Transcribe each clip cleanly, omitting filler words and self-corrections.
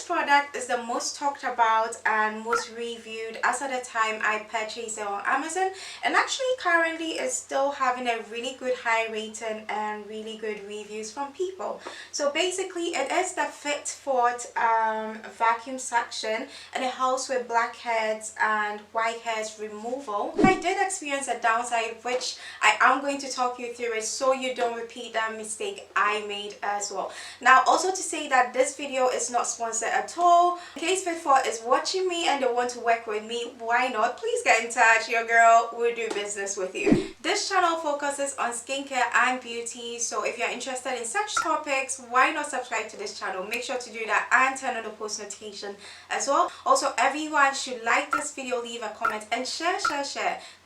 product is the most talked about and most reviewed as of the time I purchased it on Amazon, and actually currently is still having a really good high rating and really good reviews from people. So basically it is the Fitfort vacuum suction, and it helps with blackheads and whiteheads removal. I did experience a downside which I am going to talk you through it so you don't repeat that mistake I made as well. Now also to say that this video is not sponsored at all. In case Fitfort is watching me and they want to work with me, why not? Please get in touch. Your girl will do business with you. This channel focuses on skincare and beauty, so if you're interested in such topics, why not subscribe to this channel? Make sure to do that and turn on the post notification as well. Also, everyone should like this video, leave a comment and share.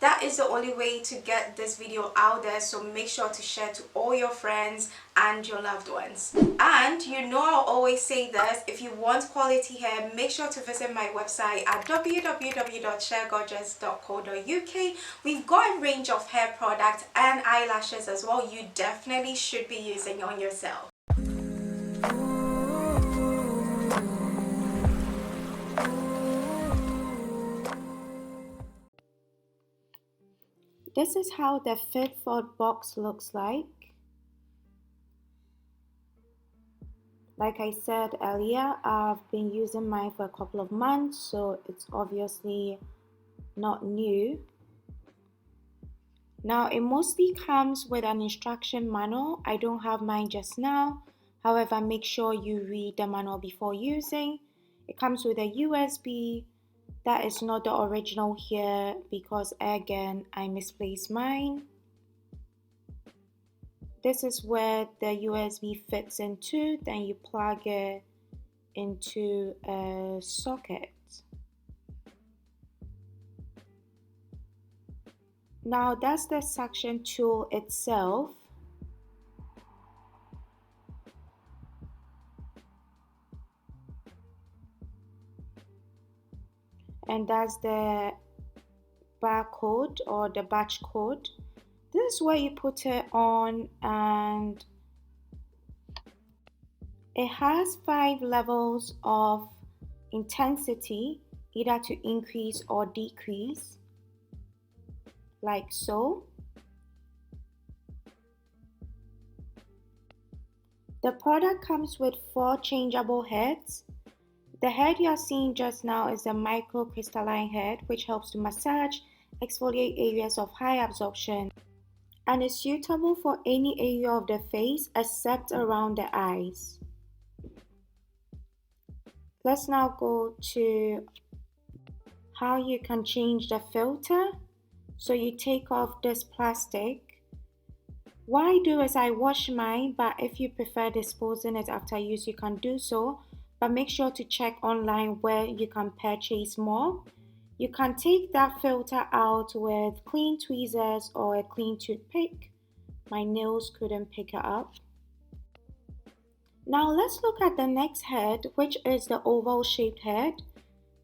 That is the only way to get this video out there, so make sure to share to all your friends and your loved ones. And you know I'll always say this, if you want quality hair, make sure to visit my website at www.sharegorgeous.co.uk. We've got a range of hair products and eyelashes as well you definitely should be using on yourself. This is how the Fitfort box looks like. Like I said earlier, I've been using mine for a couple of months, so it's obviously not new. Now it mostly comes with an instruction manual. I don't have mine just now. However, make sure you read the manual before using. It comes with a USB. That is not the original here because again I misplaced mine. This is where the USB fits into, then you plug it into a socket. Now that's the suction tool itself. And that's the barcode or the batch code. This is where you put it on, and it has 5 levels of intensity, either to increase or decrease, like so. The product comes with 4 changeable heads. The head you are seeing just now is the microcrystalline head, which helps to massage, exfoliate areas of high absorption, and is suitable for any area of the face except around the eyes. Let's now go to how you can change the filter. So you take off this plastic. What I do is I wash mine, but if you prefer disposing it after use, you can do so. But make sure to check online where you can purchase more. You can take that filter out with clean tweezers or a clean toothpick. My nails couldn't pick it up. Now let's look at the next head, which is the oval shaped head.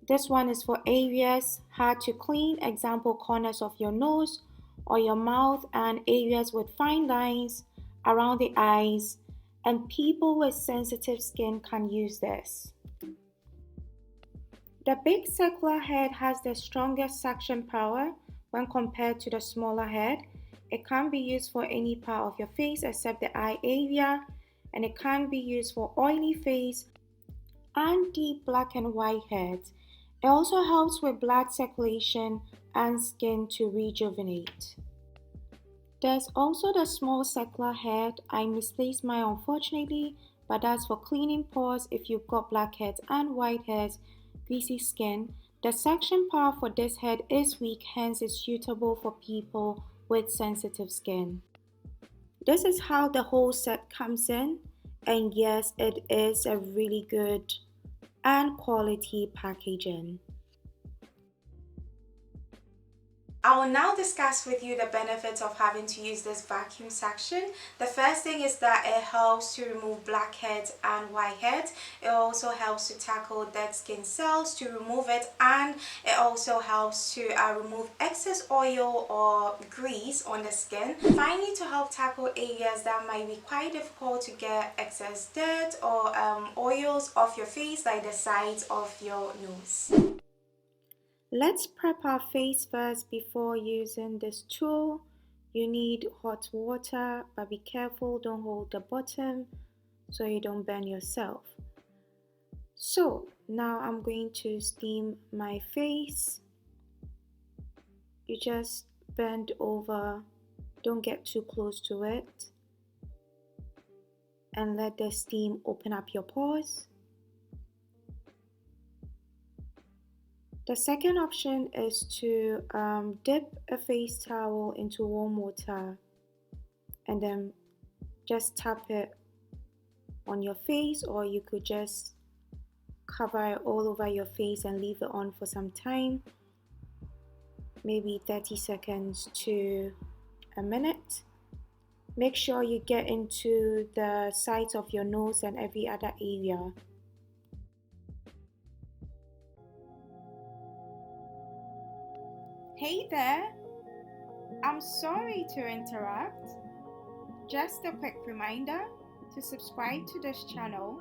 This one is for areas hard to clean, example corners of your nose or your mouth and areas with fine lines around the eyes, and people with sensitive skin can use this. The big circular head has the strongest suction power when compared to the smaller head. It can be used for any part of your face except the eye area, and it can be used for oily face and deep black and white heads. It also helps with blood circulation and skin to rejuvenate. There's also the small circular head. I misplaced mine unfortunately, but that's for cleaning pores if you've got blackheads and whiteheads, greasy skin. The suction power for this head is weak, hence it's suitable for people with sensitive skin. This is how the whole set comes in, and yes, it is a really good and quality packaging. I will now discuss with you the benefits of having to use this vacuum suction. The first thing is that it helps to remove blackheads and whiteheads. It also helps to tackle dead skin cells, to remove it, and it also helps to remove excess oil or grease on the skin. Finally, to help tackle areas that might be quite difficult to get excess dirt or oils off your face, like the sides of your nose. Let's prep our face first before using this tool. You need hot water, but be careful, don't hold the bottom so you don't burn yourself. So now I'm going to steam my face. You just bend over, don't get too close to it, and let the steam open up your pores. The second option is to dip a face towel into warm water and then just tap it on your face, or you could just cover it all over your face and leave it on for some time, maybe 30 seconds to a minute. Make sure you get into the sides of your nose and every other area. Hey there, I'm sorry to interrupt. Just a quick reminder to subscribe to this channel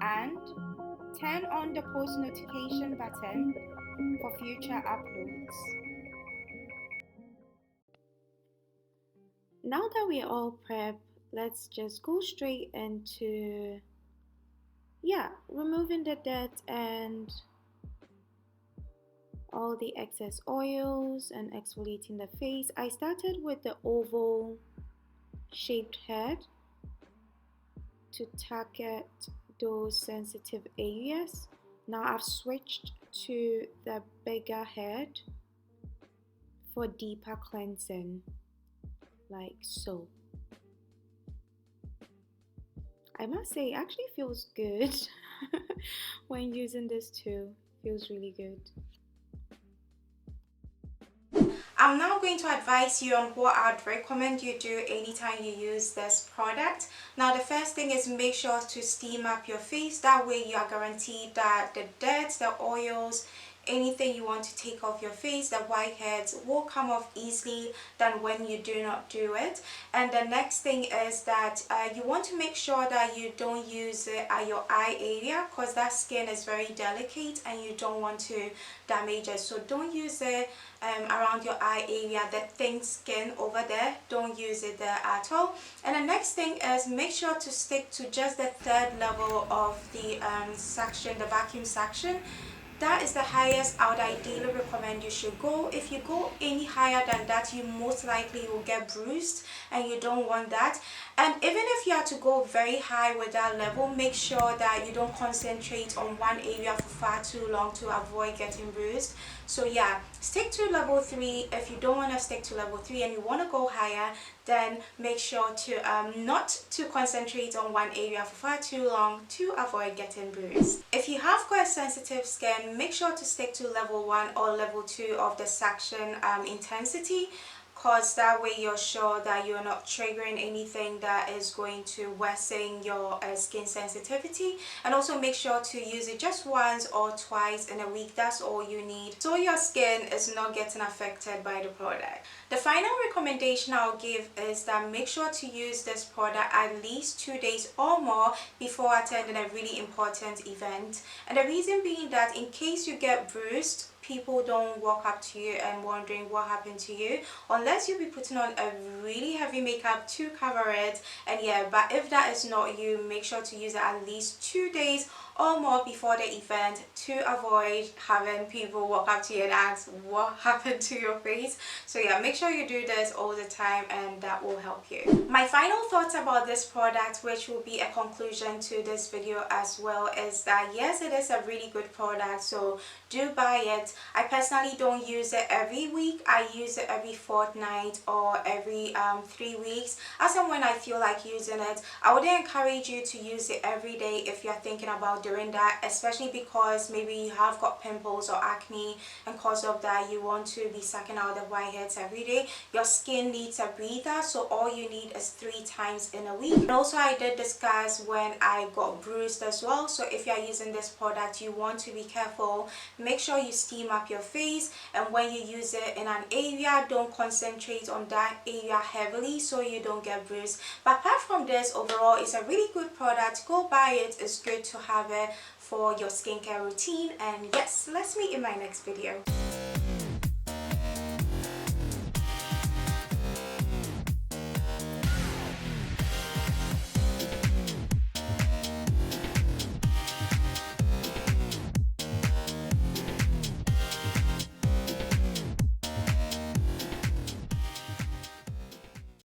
and turn on the post notification button for future uploads. Now that we're all prepped, let's just go straight into removing the dirt and all the excess oils and exfoliating the face. I started with the oval shaped head to target those sensitive areas. Now I've switched to the bigger head for deeper cleansing, like so. I must say, it actually feels good when using this too. Feels really good. I'm now going to advise you on what I'd recommend you do anytime you use this product. Now the first thing is make sure to steam up your face. That way you are guaranteed that the dirt, the oils, anything you want to take off your face, the whiteheads will come off easily than when you do not do it. And the next thing is that you want to make sure that you don't use it at your eye area, because that skin is very delicate and you don't want to damage it. So don't use it around your eye area, the thin skin over there, don't use it there at all. And the next thing is make sure to stick to just the third level of the suction, the vacuum suction. That is the highest I would ideally recommend you should go. If you go any higher than that, you most likely will get bruised and you don't want that. And even if you have to go very high with that level, make sure that you don't concentrate on one area for far too long to avoid getting bruised. So yeah, stick to level 3. If you don't want to stick to level 3 and you want to go higher, then make sure to not to concentrate on one area for far too long to avoid getting bruised. If you have quite sensitive skin, make sure to stick to level 1 or level 2 of the suction intensity, because that way you're sure that you're not triggering anything that is going to worsen your skin sensitivity. And also make sure to use it just once or twice in a week. That's all you need, so your skin is not getting affected by the product. The final recommendation I'll give is that make sure to use this product at least 2 days or more before attending a really important event. And the reason being that in case you get bruised, people don't walk up to you and wondering what happened to you, unless you be putting on a really heavy makeup to cover it. And yeah, but if that is not you, make sure to use it at least 2 days or more before the event to avoid having people walk up to you and ask what happened to your face. So yeah, make sure you do this all the time and that will help you. My final thoughts about this product, which will be a conclusion to this video as well, is that yes, it is a really good product, so do buy it. I personally don't use it every week. I use it every fortnight or every 3 weeks, as and when I feel like using it. I wouldn't encourage you to use it every day if you're thinking about doing that, especially because maybe you have got pimples or acne, and because of that you want to be sucking out the whiteheads every day. Your skin needs a breather, so all you need is 3 times in a week. And also I did discuss when I got bruised as well, so if you are using this product you want to be careful. Make sure you steam up your face, and when you use it in an area, don't concentrate on that area heavily so you don't get bruised. But apart from this, overall it's a really good product. Go buy it. It's good to have it for your skincare routine. And yes, let's meet in my next video.